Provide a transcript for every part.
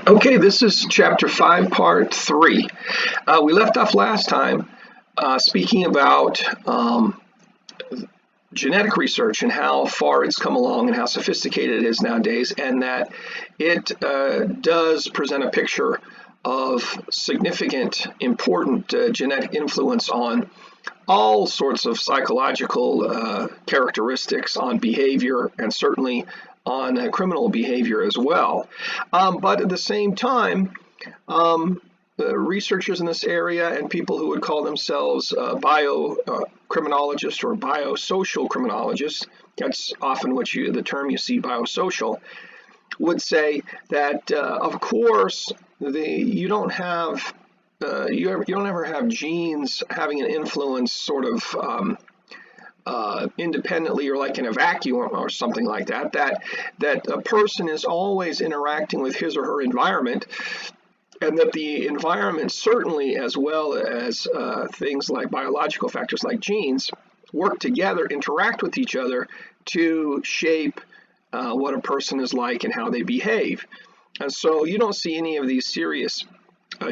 Okay, this is Chapter 5, Part 3. We left off last time speaking about genetic research and how far it's come along and how sophisticated it is nowadays, and that it does present a picture of significant, important genetic influence on all sorts of psychological characteristics, on behavior, and certainly on criminal behavior as well. But at the same time, researchers in this area and people who would call themselves biocriminologists or biosocial criminologists, that's often the term you see, biosocial, would say that of course you don't ever have genes having an influence sort of independently or like in a vacuum or something like that, that a person is always interacting with his or her environment, and that the environment certainly, as well as things like biological factors like genes, work together, interact with each other to shape what a person is like and how they behave. And so you don't see any of these serious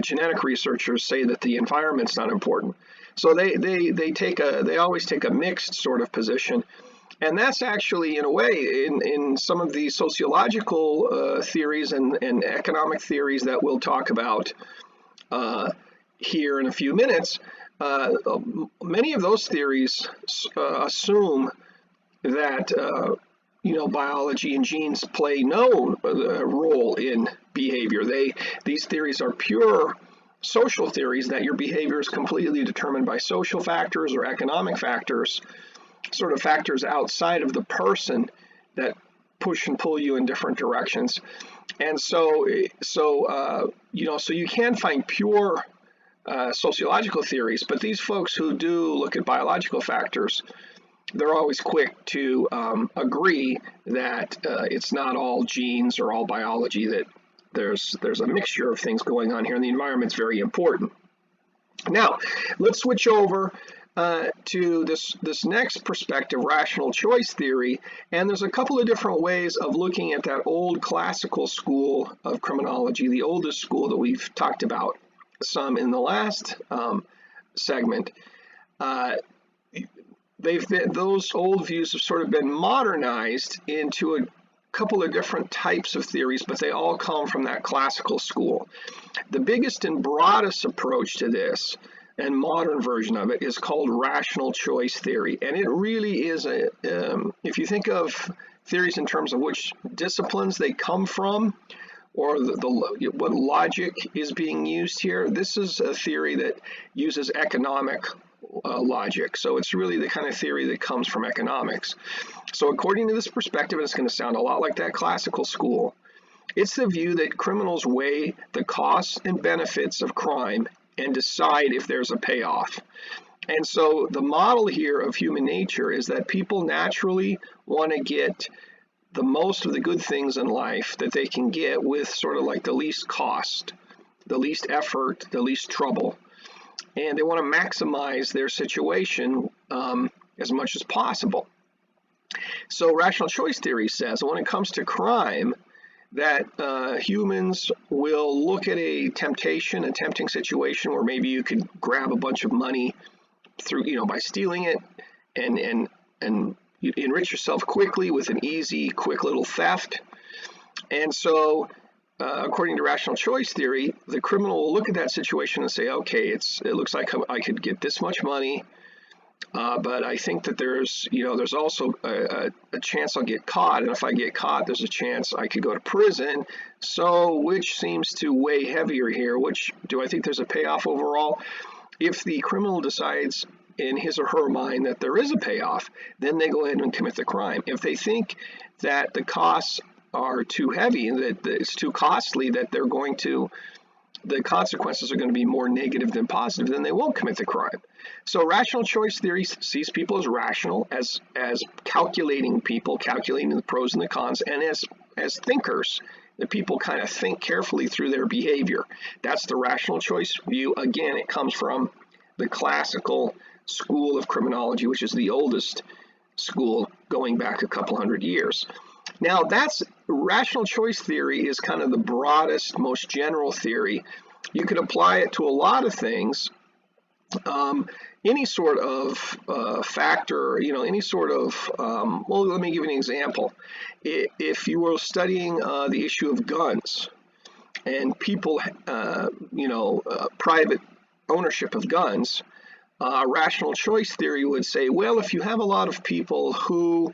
genetic researchers say that the environment's not important. So they always take a mixed sort of position, and that's actually, in a way, in some of the sociological theories and economic theories that we'll talk about here in a few minutes. Many of those theories assume that biology and genes play no role in behavior. These theories are pure social theories, that your behavior is completely determined by social factors or economic factors, sort of factors outside of the person that push and pull you in different directions. And so you can find pure sociological theories, but these folks who do look at biological factors, they're always quick to agree that it's not all genes or all biology, that there's a mixture of things going on here, and the environment's very important. Now, let's switch over to this next perspective, rational choice theory, and there's a couple of different ways of looking at that old classical school of criminology, the oldest school that we've talked about some in the last segment. Those old views have sort of been modernized into a couple of different types of theories, but they all come from that classical school. The biggest and broadest approach to this, and modern version of it, is called rational choice theory. And it really is if you think of theories in terms of which disciplines they come from, or what logic is being used here, this is a theory that uses economic logic. So it's really the kind of theory that comes from economics. So according to this perspective, and it's going to sound a lot like that classical school, it's the view that criminals weigh the costs and benefits of crime and decide if there's a payoff. And so the model here of human nature is that people naturally want to get the most of the good things in life that they can get with sort of like the least cost, the least effort, the least trouble. And they want to maximize their situation as much as possible. So rational choice theory says when it comes to crime, that humans will look at a tempting situation where maybe you could grab a bunch of money through, by stealing it, and you enrich yourself quickly with an easy, quick little theft. And so according to rational choice theory, the criminal will look at that situation and say, okay, it looks like I could get this much money, but I think that there's also a chance I'll get caught, and if I get caught, there's a chance I could go to prison. So which seems to weigh heavier here? Which do I think there's a payoff overall? If the criminal decides in his or her mind that there is a payoff, then they go ahead and commit the crime. If they think that the costs are too heavy, that it's too costly, that the consequences are going to be more negative than positive, then they won't commit the crime. So rational choice theory sees people as rational, as calculating people, calculating the pros and the cons, and as thinkers, that people kind of think carefully through their behavior. That's the rational choice view. Again, it comes from the classical school of criminology, which is the oldest school going back a couple hundred years. Now, that's rational choice theory is kind of the broadest, most general theory. You could apply it to a lot of things. Any sort of factor, any sort of, well, let me give you an example. If you were studying the issue of guns and people, private ownership of guns, rational choice theory would say, well, if you have a lot of people who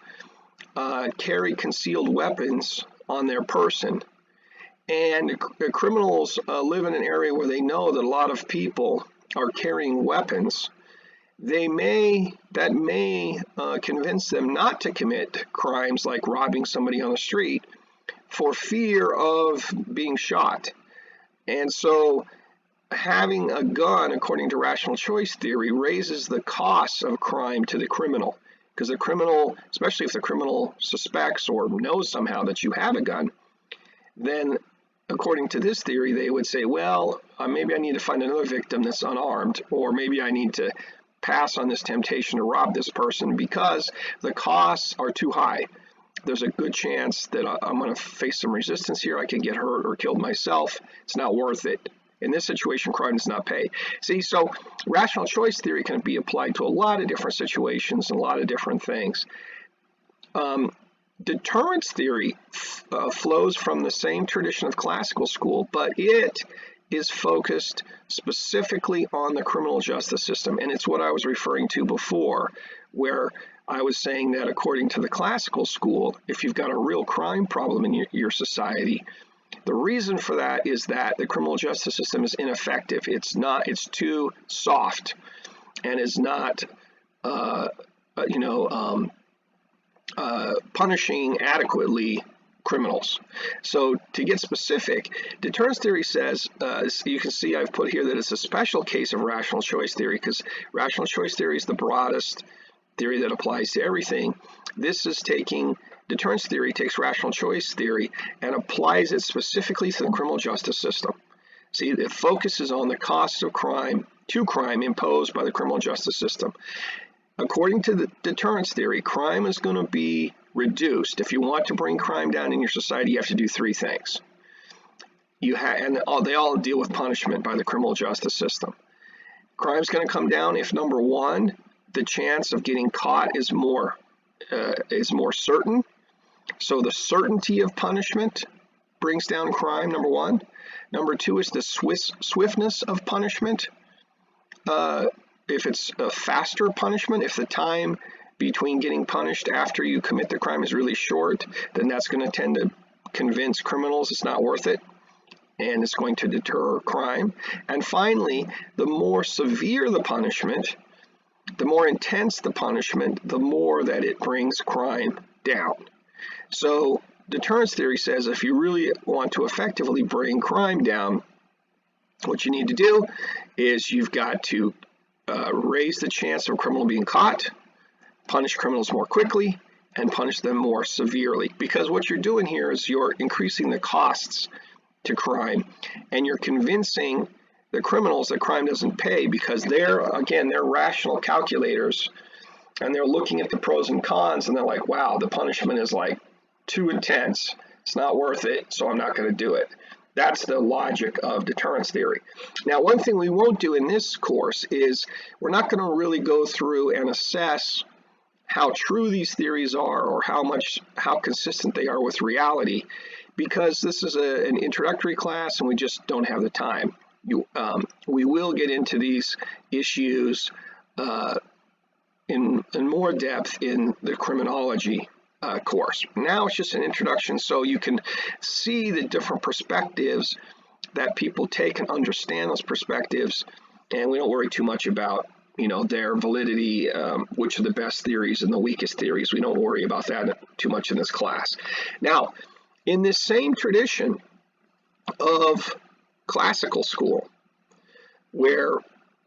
carry concealed weapons on their person, and criminals live in an area where they know that a lot of people are carrying weapons, that may convince them not to commit crimes like robbing somebody on the street for fear of being shot. And so having a gun, according to rational choice theory, raises the costs of crime to the criminal. Because the criminal, especially if the criminal suspects or knows somehow that you have a gun, then according to this theory, they would say, well, maybe I need to find another victim that's unarmed, or maybe I need to pass on this temptation to rob this person because the costs are too high. There's a good chance that I'm going to face some resistance here. I could get hurt or killed myself. It's not worth it. In this situation, crime does not pay. See, so rational choice theory can be applied to a lot of different situations and a lot of different things. Deterrence theory flows from the same tradition of classical school, but it is focused specifically on the criminal justice system. And it's what I was referring to before, where I was saying that according to the classical school, if you've got a real crime problem in your society, the reason for that is that the criminal justice system is ineffective. It's too soft and is not, punishing adequately criminals. So to get specific, deterrence theory says, you can see I've put here that it's a special case of rational choice theory because rational choice theory is the broadest theory that applies to everything. Deterrence theory takes rational choice theory and applies it specifically to the criminal justice system. See, it focuses on the costs of crime imposed by the criminal justice system. According to the deterrence theory, crime is going to be reduced. If you want to bring crime down in your society, you have to do three things. They all deal with punishment by the criminal justice system. Crime's going to come down if, number one, the chance of getting caught is more certain. So the certainty of punishment brings down crime, number one. Number two is the swiftness of punishment. If it's a faster punishment, if the time between getting punished after you commit the crime is really short, then that's going to tend to convince criminals it's not worth it, and it's going to deter crime. And finally, the more severe the punishment, the more intense the punishment, the more that it brings crime down. So deterrence theory says if you really want to effectively bring crime down, what you need to do is you've got to raise the chance of a criminal being caught, punish criminals more quickly, and punish them more severely. Because what you're doing here is you're increasing the costs to crime, and you're convincing the criminals that crime doesn't pay because they're rational calculators, and they're looking at the pros and cons, and they're like, wow, the punishment is like too intense. It's not worth it, so I'm not going to do it. That's the logic of deterrence theory. Now, one thing we won't do in this course is we're not going to really go through and assess how true these theories are or how consistent they are with reality, because this is an introductory class and we just don't have the time. We will get into these issues in more depth in the criminology course. Now it's just an introduction so you can see the different perspectives that people take and understand those perspectives, and we don't worry too much about their validity, which are the best theories and the weakest theories. We don't worry about that too much in this class. Now, in this same tradition of classical school, where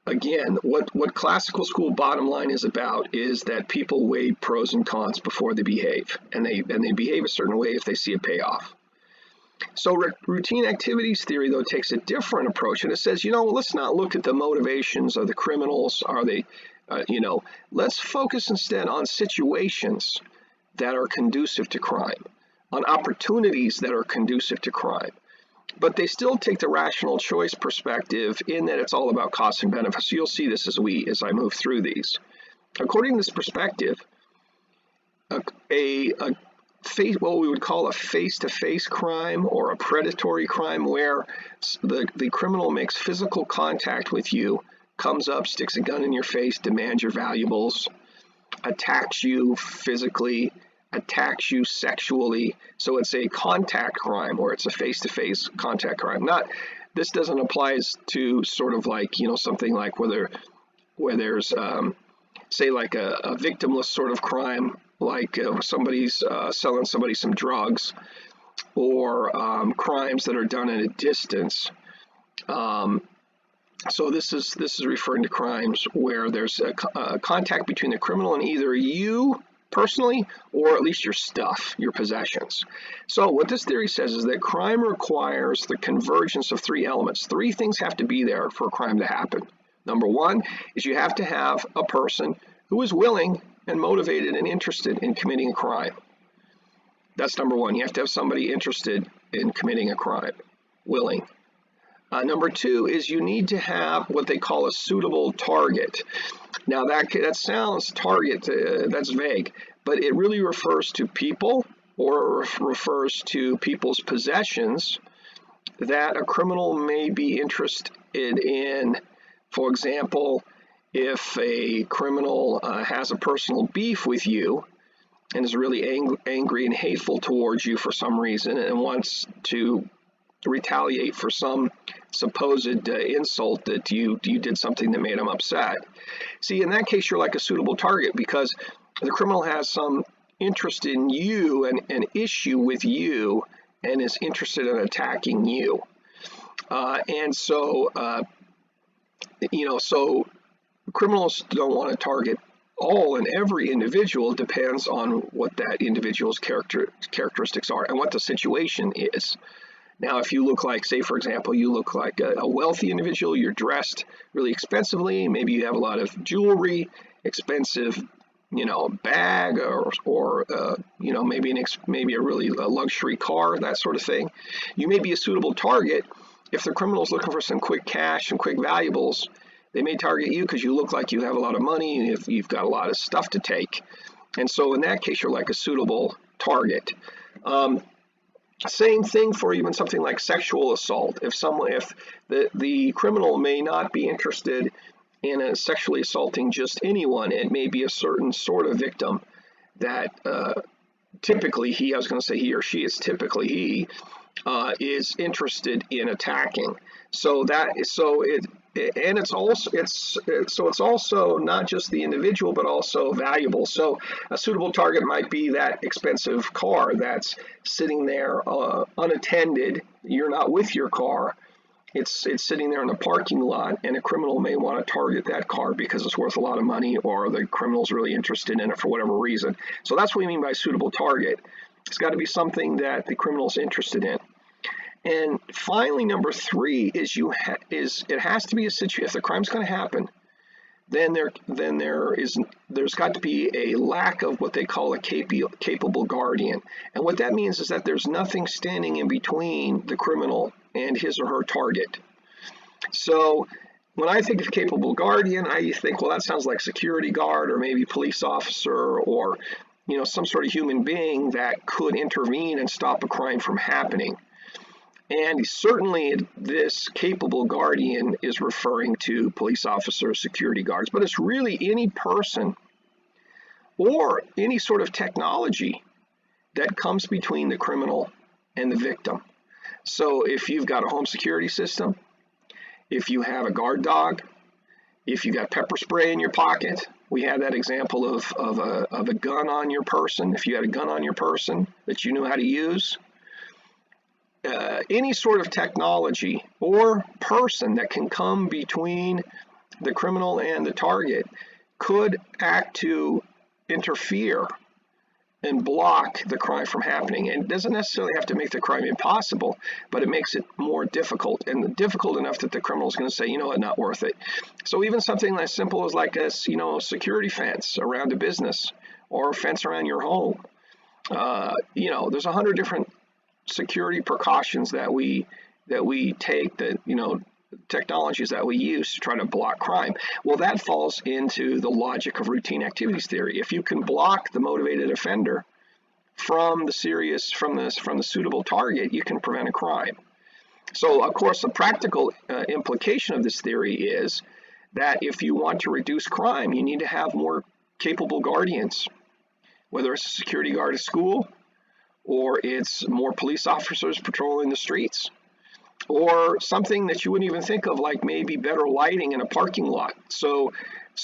again, what classical school bottom line is about is that people weigh pros and cons before they behave, and they behave a certain way if they see a payoff. So routine activities theory, though, takes a different approach, and it says, let's not look at the motivations of the criminals. Are they, let's focus instead on situations that are conducive to crime. on opportunities that are conducive to crime. But they still take the rational choice perspective in that it's all about costs and benefits. So you'll see this as I move through these. According to this perspective, what we would call a face-to-face crime or a predatory crime, where the criminal makes physical contact with you, comes up, sticks a gun in your face, demands your valuables, attacks you physically, attacks you sexually. So it's a contact crime, or it's a face-to-face contact crime. This doesn't apply to sort of like, something like where there's say like a victimless sort of crime, like somebody's selling somebody some drugs, or crimes that are done at a distance. So this is referring to crimes where there's a contact between the criminal and either you personally, or at least your stuff, your possessions. So what this theory says is that crime requires the convergence of three elements. Three things have to be there for a crime to happen. Number one is you have to have a person who is willing and motivated and interested in committing a crime. That's number one. You have to have somebody interested in committing a crime, willing. Number two is you need to have what they call a suitable target. Now that sounds target, that's vague, but it really refers to people, or refers to people's possessions that a criminal may be interested in. For example, if a criminal has a personal beef with you and is really angry and hateful towards you for some reason, and wants to retaliate for some supposed insult that you did something that made him upset. See, in that case, you're like a suitable target, because the criminal has some interest in you and an issue with you, and is interested in attacking you. So criminals don't want to target all and every individual. It depends on what that individual's characteristics are and what the situation is. Now, if you look like, say, for example, you look like a wealthy individual, you're dressed really expensively, maybe you have a lot of jewelry, expensive, bag, or maybe a really luxury car, that sort of thing. You may be a suitable target. If the criminal's looking for some quick cash and quick valuables, they may target you because you look like you have a lot of money, you've got a lot of stuff to take. And so in that case, you're like a suitable target. Same thing for even something like sexual assault. If the criminal may not be interested in sexually assaulting just anyone, it may be a certain sort of victim that typically he or she is typically he is interested in attacking. It's also not just the individual, but also valuable. So a suitable target might be that expensive car that's sitting there unattended. You're not with your car. It's sitting there in a parking lot, and a criminal may want to target that car because it's worth a lot of money, or the criminal's really interested in it for whatever reason. So that's what we mean by suitable target. It's got to be something that the criminal's interested in. And finally, number three is it has to be a situation. If the crime's going to happen, then there's got to be a lack of what they call a capable guardian. And what that means is that there's nothing standing in between the criminal and his or her target. So when I think of capable guardian, I think, well, that sounds like security guard, or maybe police officer, or some sort of human being that could intervene and stop a crime from happening. And certainly this capable guardian is referring to police officers, security guards, but it's really any person or any sort of technology that comes between the criminal and the victim. So if you've got a home security system, if you have a guard dog, if you got pepper spray in your pocket, we had that example of a gun on your person. If you had a gun on your person that you knew how to use, any sort of technology or person that can come between the criminal and the target could act to interfere and block the crime from happening. And it doesn't necessarily have to make the crime impossible, but it makes it more difficult, and difficult enough that the criminal is going to say, you know what, not worth it. So even something as simple as like a security fence around a business, or a fence around your home. You know, there's 100 different security precautions that we take, that, you know, technologies that we use to try to block crime. Well, that falls into the logic of routine activities theory. If you can block the motivated offender from the suitable target, you can prevent a crime. So, of course, the practical implication of this theory is that if you want to reduce crime, you need to have more capable guardians, whether it's a security guard at school, or it's more police officers patrolling the streets, or something that you wouldn't even think of, like maybe better lighting in a parking lot. So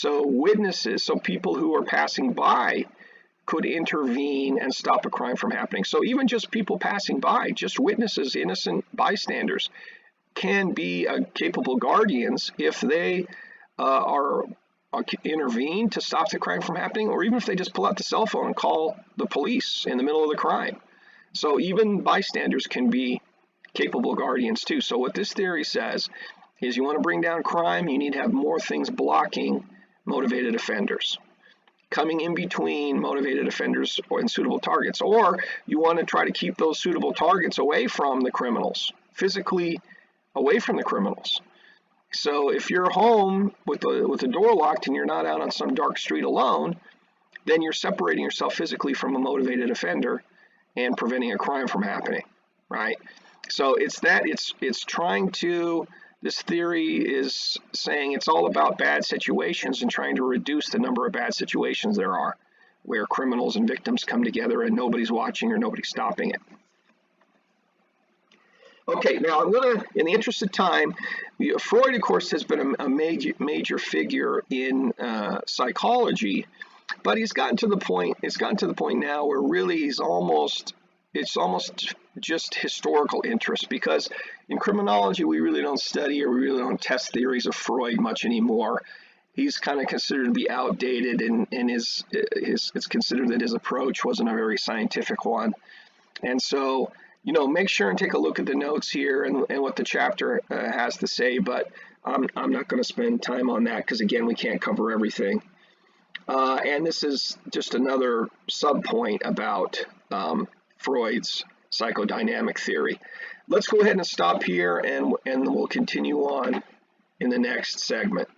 witnesses, so people who are passing by could intervene and stop a crime from happening. So even just people passing by, just witnesses, innocent bystanders, can be capable guardians if they are intervene to stop the crime from happening, or even if they just pull out the cell phone and call the police in the middle of the crime. So even bystanders can be capable guardians too. So what this theory says is, you want to bring down crime, you need to have more things blocking motivated offenders, coming in between motivated offenders and suitable targets. Or you want to try to keep those suitable targets away from the criminals, physically away from the criminals. So if you're home with the door locked and you're not out on some dark street alone, then you're separating yourself physically from a motivated offender and preventing a crime from happening, right? So it's trying to, this theory is saying it's all about bad situations and trying to reduce the number of bad situations there are, where criminals and victims come together and nobody's watching or nobody's stopping it. Okay, now I'm going to, in the interest of time, Freud, of course, has been a major figure in psychology, but he's gotten to the point. It's gotten to the point now where really it's almost just historical interest, because in criminology we really don't study, or we really don't test theories of Freud much anymore. He's kind of considered to be outdated, and it's considered that his approach wasn't a very scientific one. And so, you know, make sure and take a look at the notes here and what the chapter has to say, but I'm not going to spend time on that, because again, we can't cover everything. And this is just another sub-point about Freud's psychodynamic theory. Let's go ahead and stop here, and we'll continue on in the next segment.